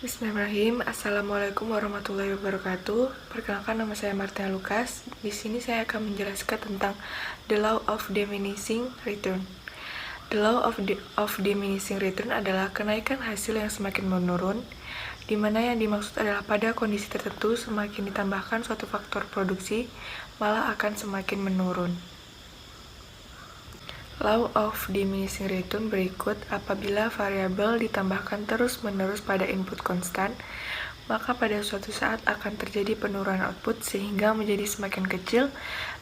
Bismillahirrahmanirrahim. Assalamualaikum warahmatullahi wabarakatuh. Perkenalkan, nama saya Martina Lucas. Di sini saya akan menjelaskan tentang the law of diminishing return. The law of diminishing return adalah kenaikan hasil yang semakin menurun, di mana yang dimaksud adalah pada kondisi tertentu semakin ditambahkan suatu faktor produksi, malah akan semakin menurun. Law of diminishing return berikut: apabila variabel ditambahkan terus-menerus pada input konstan, maka pada suatu saat akan terjadi penurunan output sehingga menjadi semakin kecil,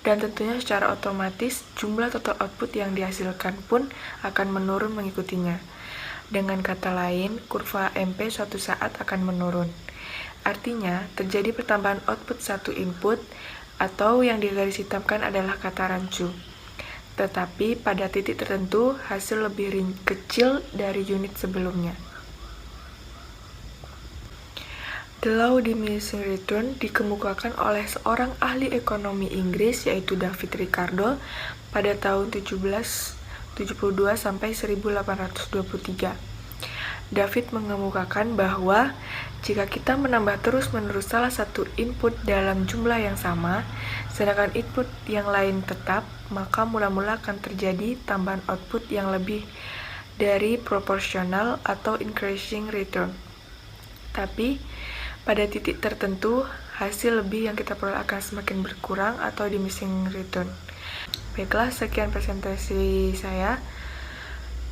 dan tentunya secara otomatis jumlah total output yang dihasilkan pun akan menurun mengikutinya. Dengan kata lain, kurva MP suatu saat akan menurun. Artinya, terjadi pertambahan output satu input, atau yang digaris hitamkan adalah kata rancu. Tetapi pada titik tertentu hasil lebih kecil dari unit sebelumnya. The law diminishing return dikemukakan oleh seorang ahli ekonomi Inggris yaitu David Ricardo pada tahun 1772 sampai 1823. David mengemukakan bahwa jika kita menambah terus-menerus salah satu input dalam jumlah yang sama, sedangkan input yang lain tetap, maka mula-mula akan terjadi tambahan output yang lebih dari proporsional atau increasing return. Tapi, pada titik tertentu, hasil lebih yang kita peroleh akan semakin berkurang atau diminishing return. Baiklah, sekian presentasi saya,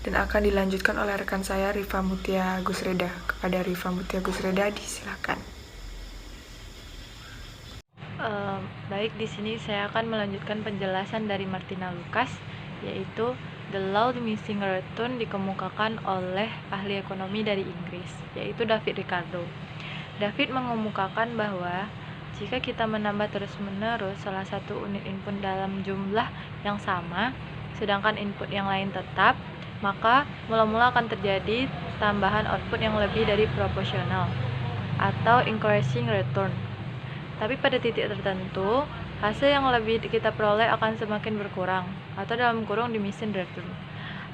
dan akan dilanjutkan oleh rekan saya Rifa Mutia Gusreda. Kepada Rifa Mutia Gusreda, disilakan. Baik, di sini saya akan melanjutkan penjelasan dari Martina Lucas, yaitu the law diminishing return dikemukakan oleh ahli ekonomi dari Inggris, yaitu David Ricardo. David mengemukakan bahwa jika kita menambah terus-menerus salah satu unit input dalam jumlah yang sama, sedangkan input yang lain tetap, maka mula-mula akan terjadi tambahan output yang lebih dari proporsional atau increasing return. Tapi pada titik tertentu, hasil yang lebih kita peroleh akan semakin berkurang, atau dalam kurung diminishing return.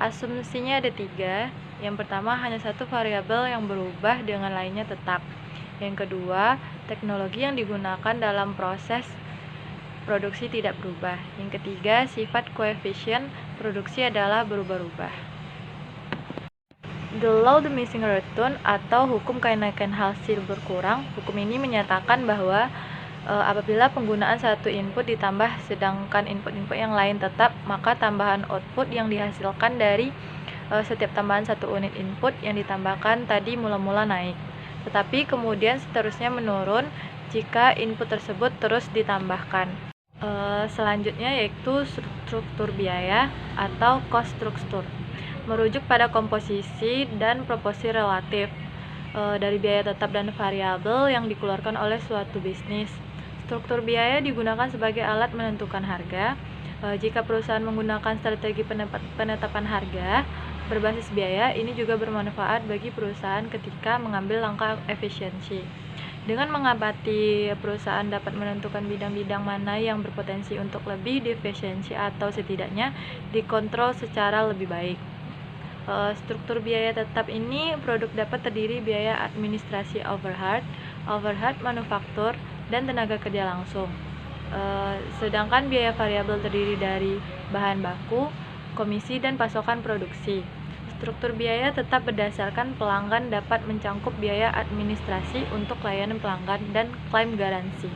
Asumsinya ada 3. Yang pertama, hanya satu variabel yang berubah dengan lainnya tetap. Yang kedua, teknologi yang digunakan dalam proses produksi tidak berubah. Yang ketiga, sifat koefisien produksi adalah berubah-ubah. The law diminishing return atau hukum kenaikan hasil berkurang. Hukum ini menyatakan bahwa apabila penggunaan satu input ditambah sedangkan input-input yang lain tetap, maka tambahan output yang dihasilkan dari setiap tambahan satu unit input yang ditambahkan tadi mula-mula naik, tetapi kemudian seterusnya menurun jika input tersebut terus ditambahkan. Selanjutnya yaitu struktur biaya atau cost structure, merujuk pada komposisi dan proporsi relatif dari biaya tetap dan variabel yang dikeluarkan oleh suatu bisnis. Struktur biaya digunakan sebagai alat menentukan harga. Jika perusahaan menggunakan strategi penetapan harga berbasis biaya, ini juga bermanfaat bagi perusahaan ketika mengambil langkah efisiensi. Dengan mengamati, perusahaan dapat menentukan bidang-bidang mana yang berpotensi untuk lebih diefisiensi atau setidaknya dikontrol secara lebih baik. Struktur biaya tetap ini produk dapat terdiri biaya administrasi overhead manufaktur, dan tenaga kerja langsung. Sedangkan biaya variabel terdiri dari bahan baku, komisi, dan pasokan produksi. Struktur biaya tetap berdasarkan pelanggan dapat mencangkup biaya administrasi untuk layanan pelanggan dan klaim garansi.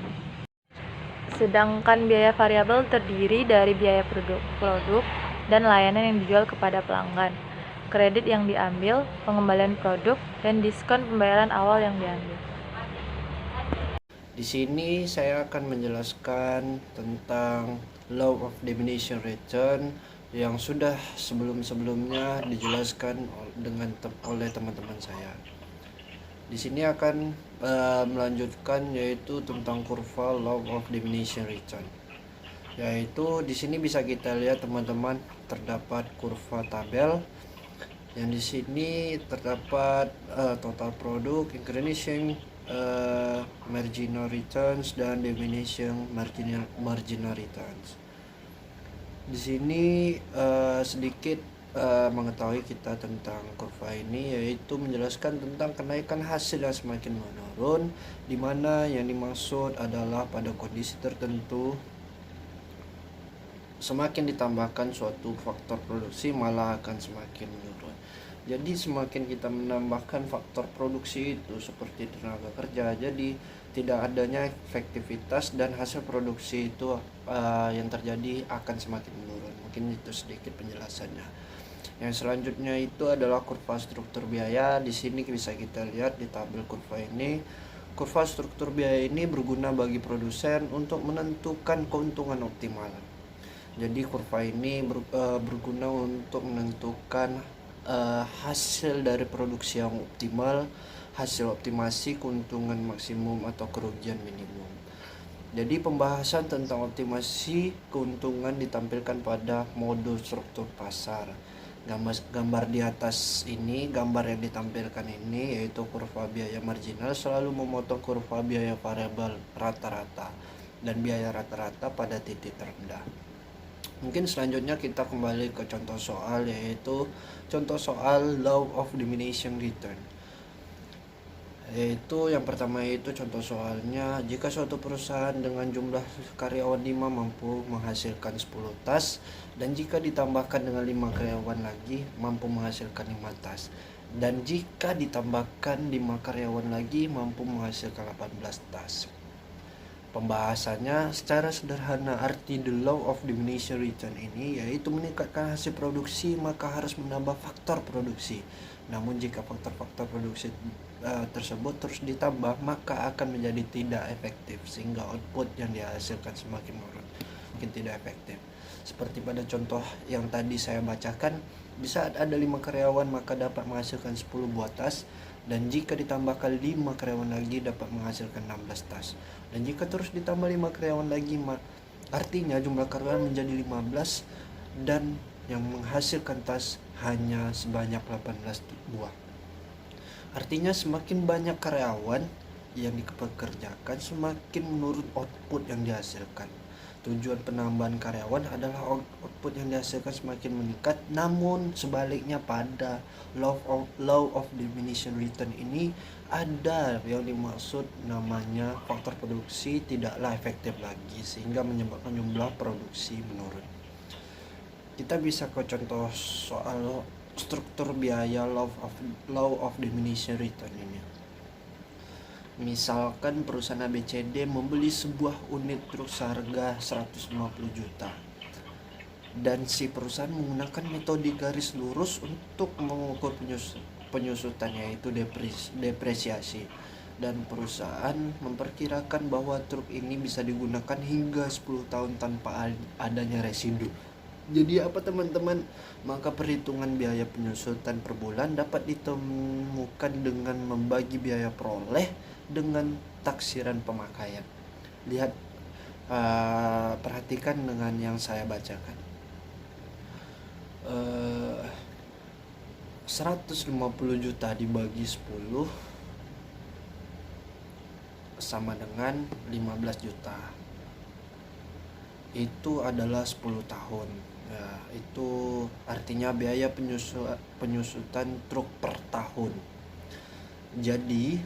Sedangkan biaya variabel terdiri dari biaya produk dan layanan yang dijual kepada pelanggan, kredit yang diambil, pengembalian produk, dan diskon pembayaran awal yang diambil. Di sini saya akan menjelaskan tentang law of diminishing return yang sudah sebelum-sebelumnya dijelaskan oleh teman-teman saya. Di sini akan melanjutkan yaitu tentang kurva law of diminishing return. Yaitu di sini bisa kita lihat teman-teman, terdapat kurva tabel yang di sini terdapat total produk, increasing marginal returns, dan diminishing marginal returns. Di sini sedikit mengetahui kita tentang kurva ini, yaitu menjelaskan tentang kenaikan hasil yang semakin menurun, di mana yang dimaksud adalah pada kondisi tertentu semakin ditambahkan suatu faktor produksi malah akan semakin menurun. Jadi semakin kita menambahkan faktor produksi itu seperti tenaga kerja, jadi tidak adanya efektivitas dan hasil produksi itu yang terjadi akan semakin menurun. Mungkin itu sedikit penjelasannya. Yang selanjutnya itu adalah kurva struktur biaya. Di sini bisa kita lihat di tabel kurva ini. Kurva struktur biaya ini berguna bagi produsen untuk menentukan keuntungan optimal. Jadi kurva ini berguna untuk menentukan hasil dari produksi yang optimal, hasil optimasi, keuntungan maksimum atau kerugian minimum. Jadi pembahasan tentang optimasi keuntungan ditampilkan pada modul struktur pasar. Gambar di atas ini, gambar yang ditampilkan ini yaitu kurva biaya marginal selalu memotong kurva biaya variabel rata-rata dan biaya rata-rata pada titik terendah. Mungkin selanjutnya kita kembali ke contoh soal, yaitu contoh soal law of diminishing return. Yaitu yang pertama itu contoh soalnya, jika suatu perusahaan dengan jumlah karyawan 5 mampu menghasilkan 10 tas, dan jika ditambahkan dengan 5 karyawan lagi mampu menghasilkan 5 tas, dan jika ditambahkan 5 karyawan lagi mampu menghasilkan 18 tas. Pembahasannya secara sederhana, arti the law of diminishing return ini yaitu meningkatkan hasil produksi maka harus menambah faktor produksi. Namun jika faktor-faktor produksi tersebut terus ditambah maka akan menjadi tidak efektif, sehingga output yang dihasilkan semakin menurun, mungkin tidak efektif. Seperti pada contoh yang tadi saya bacakan, di saat ada 5 karyawan maka dapat menghasilkan 10 buah tas, dan jika ditambahkan 5 karyawan lagi dapat menghasilkan 16 tas. Dan jika terus ditambah 5 karyawan lagi, artinya jumlah karyawan menjadi 15 dan yang menghasilkan tas hanya sebanyak 18 buah. Artinya semakin banyak karyawan yang dipekerjakan, semakin menurun output yang dihasilkan. Tujuan penambahan karyawan adalah output yang dihasilkan semakin meningkat, namun sebaliknya pada law of diminishing return ini ada yang dimaksud namanya faktor produksi tidaklah efektif lagi, sehingga menyebabkan jumlah produksi menurun. Kita bisa ke contoh soal struktur biaya law of diminishing return ini. Misalkan perusahaan ABCD membeli sebuah unit truk seharga 150 juta. Dan si perusahaan menggunakan metode garis lurus untuk mengukur penyusutan, yaitu depresiasi. Dan perusahaan memperkirakan bahwa truk ini bisa digunakan hingga 10 tahun tanpa adanya residu. Jadi apa teman-teman? Maka perhitungan biaya penyusutan per bulan dapat ditemukan dengan membagi biaya peroleh dengan taksiran pemakaian. Lihat, perhatikan dengan yang saya bacakan. 150 juta dibagi 10 sama dengan 15 juta. Itu adalah 10 tahun. Ya, itu artinya biaya penyusutan truk per tahun. Jadi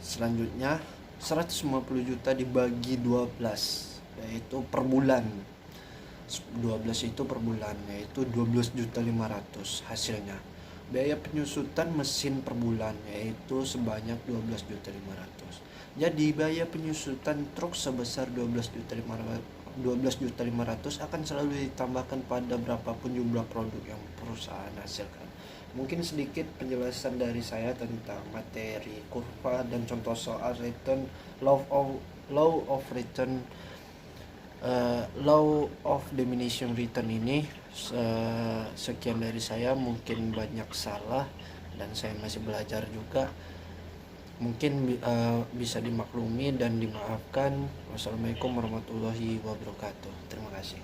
selanjutnya 150 juta dibagi 12, yaitu per bulan. 12 itu per bulan, yaitu 12.500.000 hasilnya. Biaya penyusutan mesin per bulan yaitu sebanyak 12.500.000. Jadi biaya penyusutan truk sebesar 12.500.000 akan selalu ditambahkan pada berapapun jumlah produk yang perusahaan hasilkan. Mungkin sedikit penjelasan dari saya tentang materi kurva dan contoh soal return law of return law of diminishing return ini. Sekian dari saya, mungkin banyak salah dan saya masih belajar juga. Mungkin bisa dimaklumi dan dimaafkan. Wassalamualaikum warahmatullahi wabarakatuh. Terima kasih.